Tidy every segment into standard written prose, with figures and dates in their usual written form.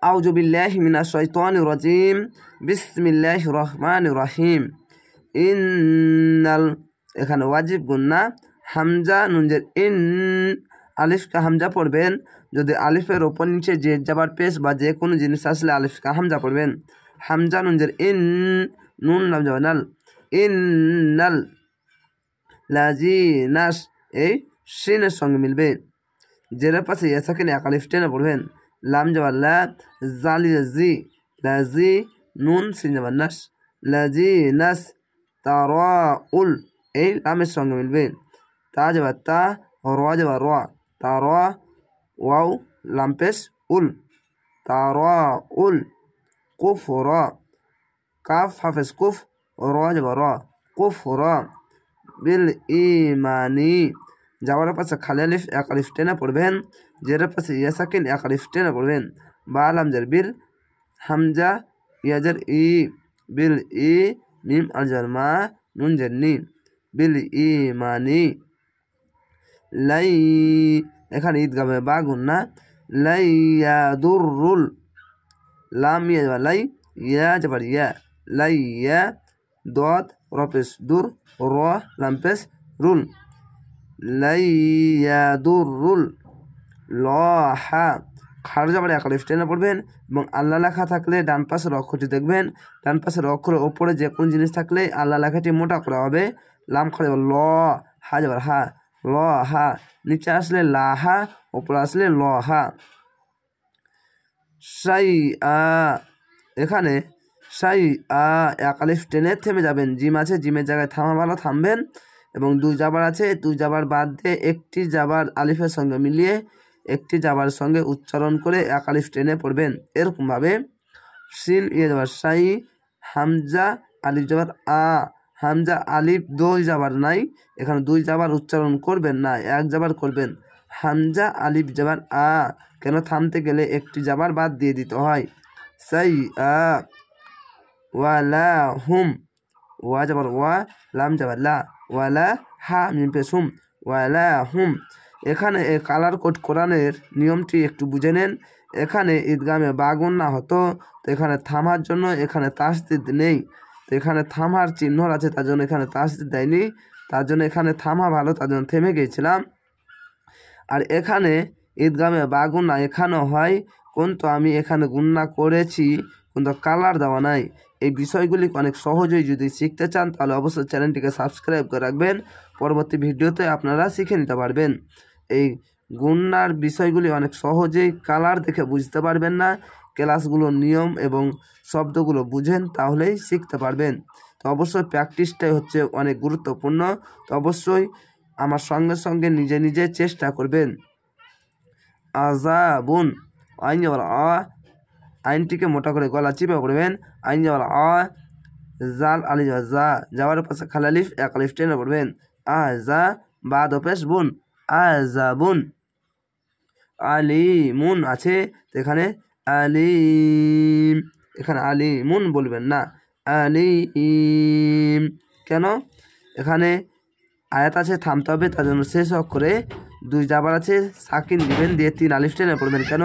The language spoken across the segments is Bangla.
আউযু বিল্লাহি মিনাশ শাইতানির রাজিম বিসমিল্লাহির রহমানির রহিম ইন্নাল এখানে ওয়াজিব গুন্না হামজা নুনজের ইন আলিফকা হামজা পড়বেন। যদি আলিফের ওপর নিচে যে যাবার পেশ বা যে কোনো জিনিস আসলে আলিফকা হামজা পড়বেন। হামজা নুনজের ইন নুন লাম যাবে নাল ইন্নাল লাজিনাস এই শিনের সঙ্গে মিলবে। জেরের পাশে ইয়াসাকিন এক আলিফ টেনে পড়বেন। লাম যাবার লা জালি জি লাজি নুন সিন যাবার নাস লাজিনাস তারাউল এই লামের সঙ্গে মিলবে। তা যাবার তা র যাবার র তারা ওয়াও লাম পেশ উল তারাউল কুফর কাফ হাফেজ কুফ র যাবার র কুফর বিল ইমানি যাওয়ার পাশে খালি আলিফ এক আলিফ টেনে পড়বেন। জেরের পাশে ইয়াসাকিন এক আলিফ টেনে পড়বেন। বা লামজার বিল হামজা ইয়াজার ই বিল ই মিম আলজার মা নুন জার নি বিল ইমানি লাই এখানে ঈদগামে বা গুন্না লাই ইয়াদুরুল লাম ইয়া যাবার লাই ইয়া যাবার ইয়া লাই ইয়া দদ রপেশ দুর র লামপেশ রুল লাই ইয়াদুরুল লহা খাড় যাবার এক আলিফ টেনে পড়বেন এবং আল্লাহ লেখা থাকলে ডান পাশের অক্ষরটি দেখবেন। ডান পাশের অক্ষরের ওপরে যে কোনো জিনিস থাকলে আল্লাহ লেখাটি মোটা করা হবে। লাম খাড়ে যাবার ল হা যাবার হা ল হা নিচে আসলে লাহা ওপরে আসলে লহা। সাই আ এখানে সাই আ এক আলিফ টেনে থেমে যাবেন। জিম আছে জিমের জায়গায় থামা ভালো থামবেন এবং দুই জাবার আছে দুই জাবার বাদ দিয়ে একটি জাবার আলিফের সঙ্গে মিলিয়ে একটি জাবার সঙ্গে উচ্চারণ করে এক আলিফ টেনে পড়বেন। এরকমভাবে সিন ইয়ে যাবার সাই হামজা আলিফ যাবার আ হামজা আলিফ দুই জাবার নাই এখানে দুই জাবার উচ্চারণ করবেন না এক জাবার করবেন। হামজা আলিফ যাবার আ কেন থামতে গেলে একটি জাবার বাদ দিয়ে দিতে হয়। সাই আ ওয়ালা হুম ওয়া যাবার ওয়া লাম যাবার লা ওয়ালা হা মিম পেশ হুম ওয়ালা হুম। এখানে এই কালার কোড কোরআনের নিয়মটি একটু বুঝে নেন। এখানে ঈদগামে বা গুন্না হতো তো এখানে থামার জন্য এখানে তাসদিদ নেই তো এখানে থামার চিহ্ন আছে তার জন্য এখানে তাসদিদ দেয়নি তার জন্য এখানে থামা ভালো তার জন্য থেমে গিয়েছিলাম। আর এখানে ঈদগামে বা গুন্না এখানেও হয় কিন্তু আমি এখানে গুন্না করেছি কিন্তু কালার দেওয়া নাই। এই বিষয়গুলি অনেক সহজেই যদি শিখতে চান তাহলে অবশ্যই চ্যানেলটিকে সাবস্ক্রাইব করে রাখবেন। পরবর্তী ভিডিওতে আপনারা শিখে নিতে পারবেন। এই গুন্নার বিষয়গুলি অনেক সহজেই কালার দেখে বুঝতে পারবেন না। ক্লাসগুলোর নিয়ম এবং শব্দগুলো বুঝেন তাহলেই শিখতে পারবেন। তো অবশ্যই প্র্যাকটিসটাই হচ্ছে অনেক গুরুত্বপূর্ণ। তো অবশ্যই আমার সঙ্গে সঙ্গে নিজে নিজে চেষ্টা করবেন। আযাবুন আইন যাবার আ আইনটিকে মোটা করে গলা চিপে পড়বেন। আইন যাবার আ জাল আলি যাবার যা যাওয়ার পাশে খালি আলিফ এক আলিফ টেনে পড়বেন। আ যা বা দপেশ বুন আযাবুন আলিমুন আছে এখানে আলিম এখানে আলিমুন বলবেন না আলিম কেন এখানে আয়াত আছে থামতে হবে তার জন্য শেষ অক্ষরে দুই জাবার আছে সাকিন দিবেন দিয়ে তিন আলিফ টেনে পড়বেন। কেন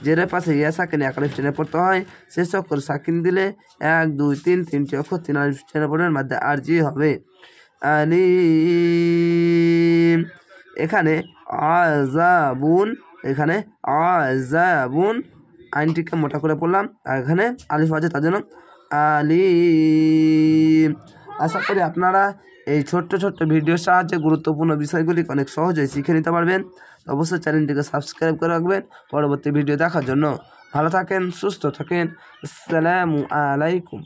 জেরের পাশে ইয়া সাকিন এক আলিফ টেনে পড়তে হয় শেষ অক্ষর সাকিন দিলে এক দুই তিন তিনটি অক্ষর তিন আলিফ টেনে পড়বেন মধ্যে আর জি হবে আলিম। এখানে আযাবুন এখানে আযাবুন আইনটিকে মোটা করে পড়লাম আর এখানে আলিফ আছে তার জন্য আলিম। আশা করি আপনারা এই ছোট্ট ছোট্ট ভিডিওর সাহায্যে গুরুত্বপূর্ণ বিষয়গুলি অনেক সহজেই শিখে নিতে পারবেন। অবশ্যই চ্যানেলটিকে সাবস্ক্রাইব করে রাখবেন পরবর্তী ভিডিও দেখার জন্য। ভালো থাকেন সুস্থ থাকেন। আসসালামু আলাইকুম।